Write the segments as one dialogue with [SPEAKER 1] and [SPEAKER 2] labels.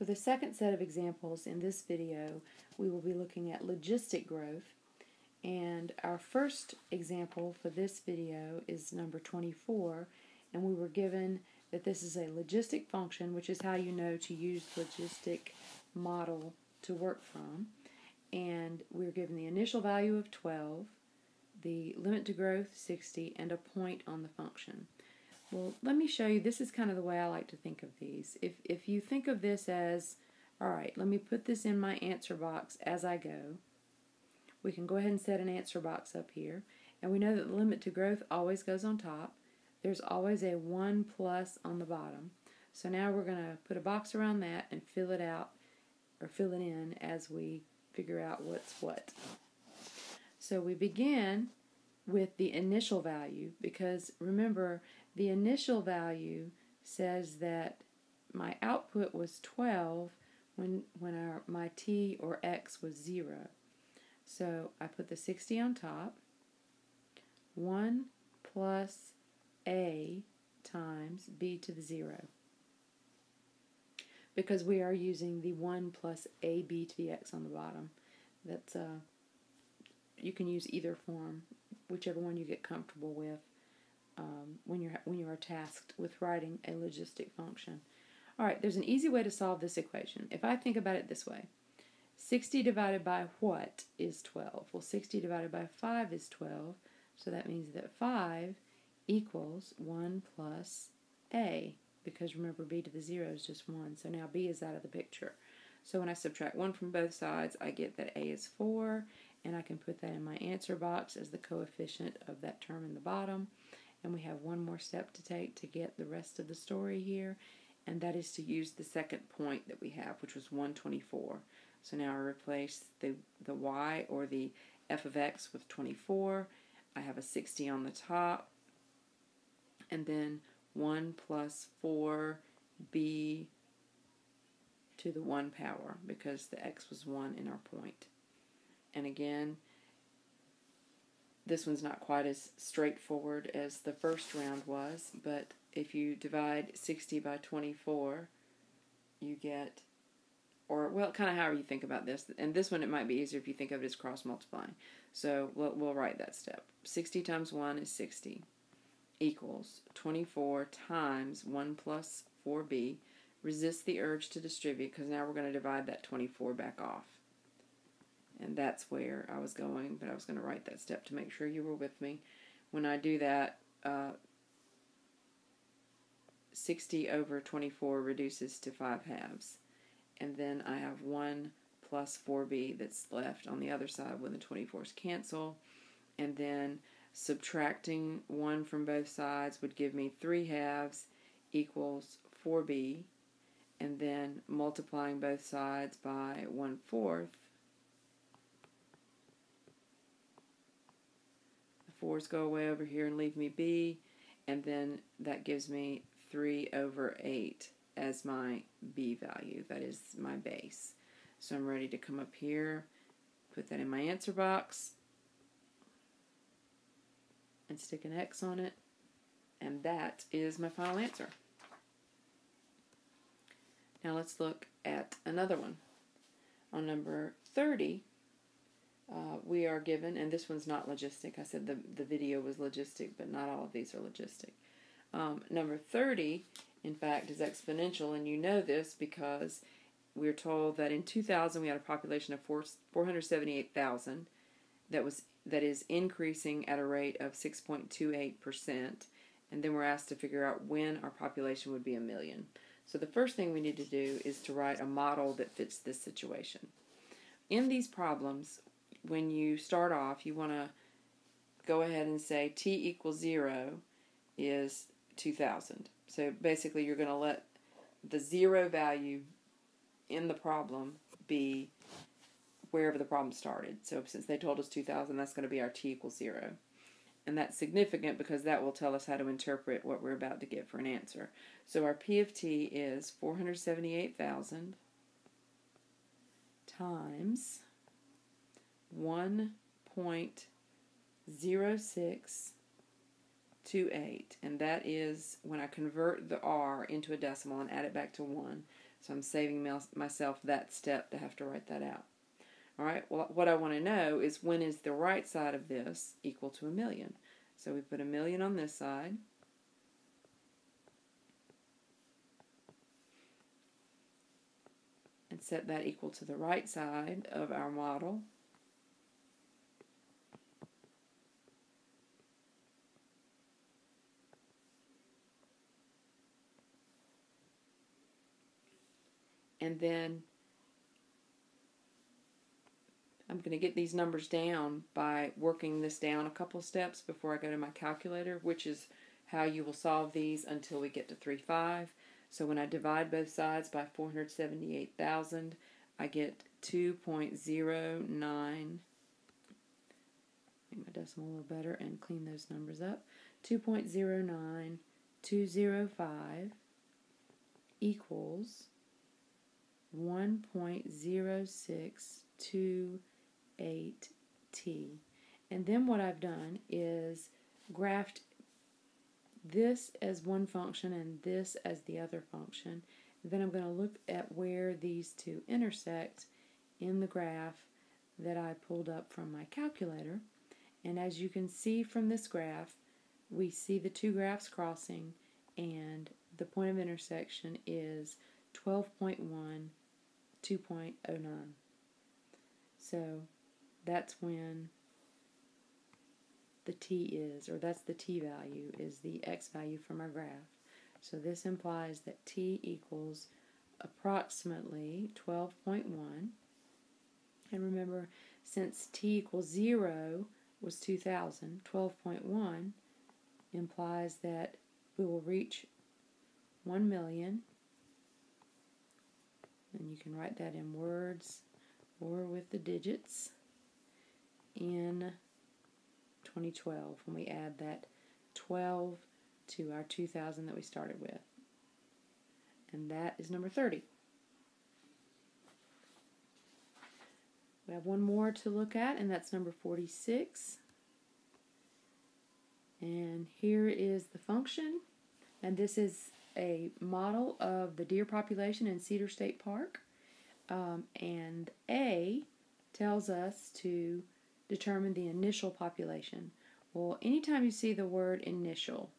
[SPEAKER 1] For the second set of examples in this video, we will be looking at logistic growth. And our first example for this video is number 24, and we were given that this is a logistic function, which is how you know to use logistic model to work from. And we're given the initial value of 12, the limit to growth 60, and a point on the function. Well, let me show you, this is kind of the way I like to think of these. If you think of this as, all right, let me put this in my answer box as I go. We can go ahead and set an answer box up here. And we know that the limit to growth always goes on top. There's always a 1 plus on the bottom. So now we're going to put a box around that and fill it out, or fill it in as we figure out what's what. So we begin with the initial value, because remember, the initial value says that my output was 12 when my t or x was 0. So I put the 60 on top. 1 plus a times b to the 0. Because we are using the 1 plus ab to the x on the bottom. That's you can use either form, whichever one you get comfortable with when you are tasked with writing a logistic function. All right, there's an easy way to solve this equation. If I think about it this way, 60 divided by what is 12? Well, 60 divided by 5 is 12, so that means that 5 equals 1 plus a, because remember, b to the 0 is just 1, so now b is out of the picture. So when I subtract 1 from both sides, I get that a is 4, and I can put that in my answer box as the coefficient of that term in the bottom. And we have one more step to take to get the rest of the story here, and that is to use the second point that we have, which was 124. So now I replace the y, or the f of x, with 24. I have a 60 on the top, and then 1 plus 4b to the 1 power, because the x was 1 in our point. And again, this one's not quite as straightforward as the first round was, but if you divide 60 by 24, you get, or well, kind of however you think about this. And this one, it might be easier if you think of it as cross multiplying. So we'll write that step. 60 times 1 is 60, equals 24 times 1 plus 4b. Resist the urge to distribute, because now we're going to divide that 24 back off. And that's where I was going, but I was going to write that step to make sure you were with me. When I do that, 60 over 24 reduces to 5 halves. And then I have 1 plus 4b that's left on the other side when the 24s cancel. And then subtracting 1 from both sides would give me 3 halves equals 4b. And then multiplying both sides by 1/4. The 4's go away over here and leave me b. And then that gives me 3 over 8 as my b value. That is my base. So I'm ready to come up here, put that in my answer box, and stick an X on it. And that is my final answer. Now let's look at another one. On number 30, we are given, and this one's not logistic. I said the video was logistic, but not all of these are logistic. Number 30, in fact, is exponential, and you know this because we're told that in 2000 we had a population of 478,000 that is increasing at a rate of 6.28%, and then we're asked to figure out when our population would be 1 million. So the first thing we need to do is to write a model that fits this situation. In these problems, when you start off, you want to go ahead and say t equals 0 is 2000. So basically you're going to let the 0 value in the problem be wherever the problem started. So since they told us 2000, that's going to be our t equals 0. And that's significant because that will tell us how to interpret what we're about to get for an answer. So our P of t is 478,000 times 1.06
[SPEAKER 2] 28, and that is when I convert the R into a decimal and add it back to 1. So I'm saving myself that step to have to write that out. All right, well, what I want to know is when is the right side of this equal to 1,000,000. So we put 1,000,000 on this side. And set that equal to the right side of our model. And then I'm going to get these numbers down by working this down a couple steps before I go to my calculator, which is how you will solve these until we get to 3.5. So when I divide both sides by 478,000, I get 2.09. Make my decimal a little better and clean those numbers up. 2.09205 equals 1.0628t. And then what I've done is graphed this as one function and this as the other function. And then I'm going to look at where these two intersect in the graph that I pulled up from my calculator. And as you can see from this graph, we see the two graphs crossing, and the point of intersection is 12.1, 2.09. So that's when the t is, or that's the t value, is the x value from our graph. So this implies that t equals approximately 12.1. And remember, since t equals 0 was 2,000, 12.1 implies that we will reach 1,000,000. And you can write that in words or with the digits in 2012 when we add that 12 to our 2,000 that we started with. And that is number 30. We have one more to look at, and that's number 46. And here is the function. And this is a model of the deer population in Cedar State Park. And A tells us to determine the initial population. Well, anytime you see the word initial,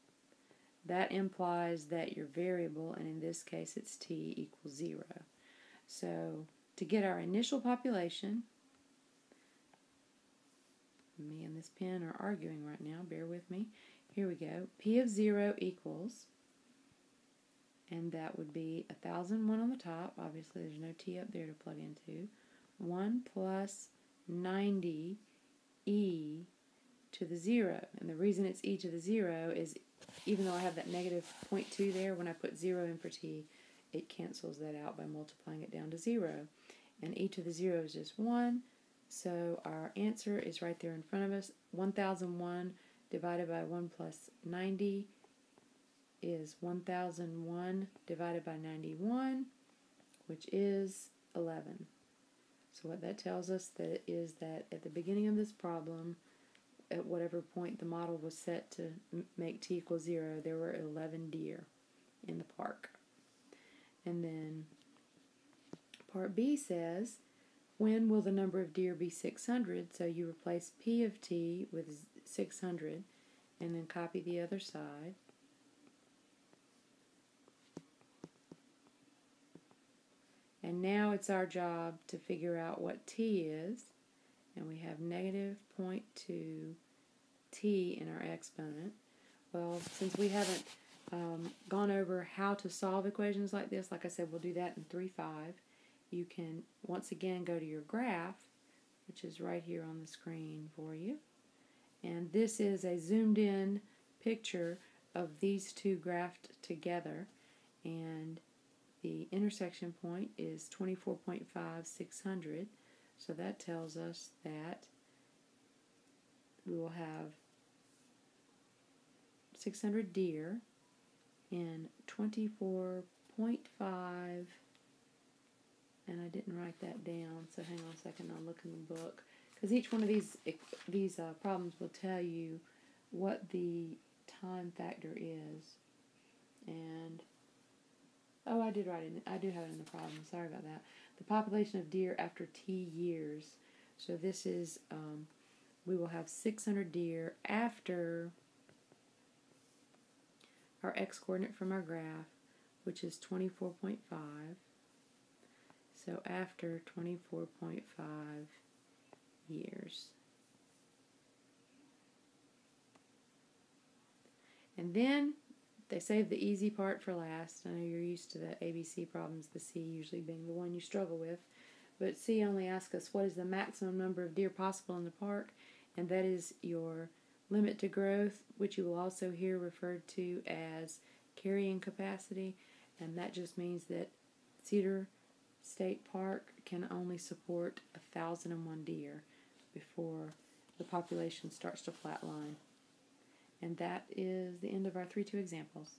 [SPEAKER 2] that implies that your variable, and in this case it's t, equals 0. So to get our initial population, me and this pen are arguing right now, bear with me. Here we go. P of 0 equals, and that would be 1,001 on the top. Obviously there's no t up there to plug into. 1 plus 90 e to the 0. And the reason it's e to the 0 is even though I have that negative 0.2 there, when I put 0 in for t, it cancels that out by multiplying it down to 0. And e to the 0 is just 1. So our answer is right there in front of us. 1,001 divided by 1 plus 90 is 1,001 divided by 91, which is 11. So what that tells us that is that at the beginning of this problem, at whatever point the model was set to make t equals 0, there were 11 deer in the park. And then part B says, when will the number of deer be 600? So you replace P of t with 600 and then copy the other side. And now it's our job to figure out what t is. And we have negative 0.2 t in our exponent. Well, since we haven't gone over how to solve equations like this, like I said, we'll do that in 3.5. You can once again go to your graph, which is right here on the screen for you. And this is a zoomed in picture of these two graphed together. And the intersection point is 24.5, 600. So that tells us that we will have 600 deer in 24.5, and I didn't write that down, so hang on a second, I'll look in the book, because each one of these problems will tell you what the
[SPEAKER 1] time factor is. And, oh, I did write it. I do have it in the problem. Sorry about that. The population of deer after T years. So this is, we will have 600 deer after our x-coordinate from our graph, which is 24.5. So after 24.5 years. And then they save the easy part for last. I know you're used to the ABC problems, the C usually being the one you struggle with. But C only asks us what is the maximum number of deer possible in the park, and that is your limit to growth, which you will also hear referred to as carrying capacity, and that just means that Cedar State Park can only support 1,001 deer before the population starts to flatline. And that is the end of our 3-2 examples.